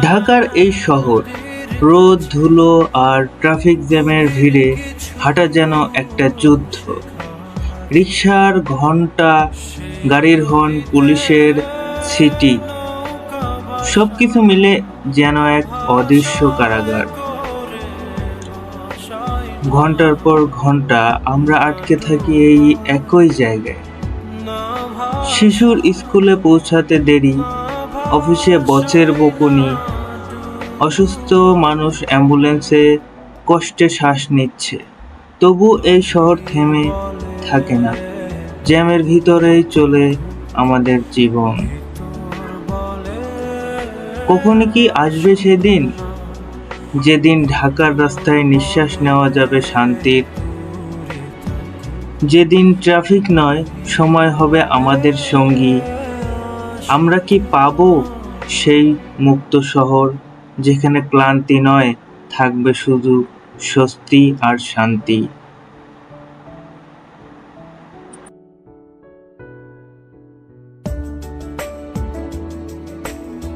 ঢাকার এই শহর, রোদ, ধুলো আর ট্রাফিক জ্যামের ভিড়ে হাঁটা যেন একটা যুদ্ধ। রিকশার ঘন্টা, গাড়ির হর্ন, পুলিশের সিটি, সবকিছু মিলে যেন এক অদৃশ্য কারাগার। ঘন্টার পর ঘন্টা আমরা আটকে থাকি এই একই জায়গায়। শিশুর স্কুলে পৌঁছাতে দেরি, অফিসে বসের বকুনি, অসুস্থ মানুষ অ্যাম্বুলেন্সে কষ্টে শ্বাস নিচ্ছে। তবু এই শহর থেমে থাকে না, জ্যামের ভিতরেই চলে আমাদের জীবন। কখনো কি আসবে সেদিন, যেদিন ঢাকার রাস্তায় নিঃশ্বাস নেওয়া যাবে শান্তির, যেদিন ট্রাফিক নয়, সময় হবে আমাদের সঙ্গী? আমরা কি পাবো সেই মুক্ত শহর, যেখানে ক্লান্তি নয়, থাকবে শুধু স্বস্তি আর শান্তি?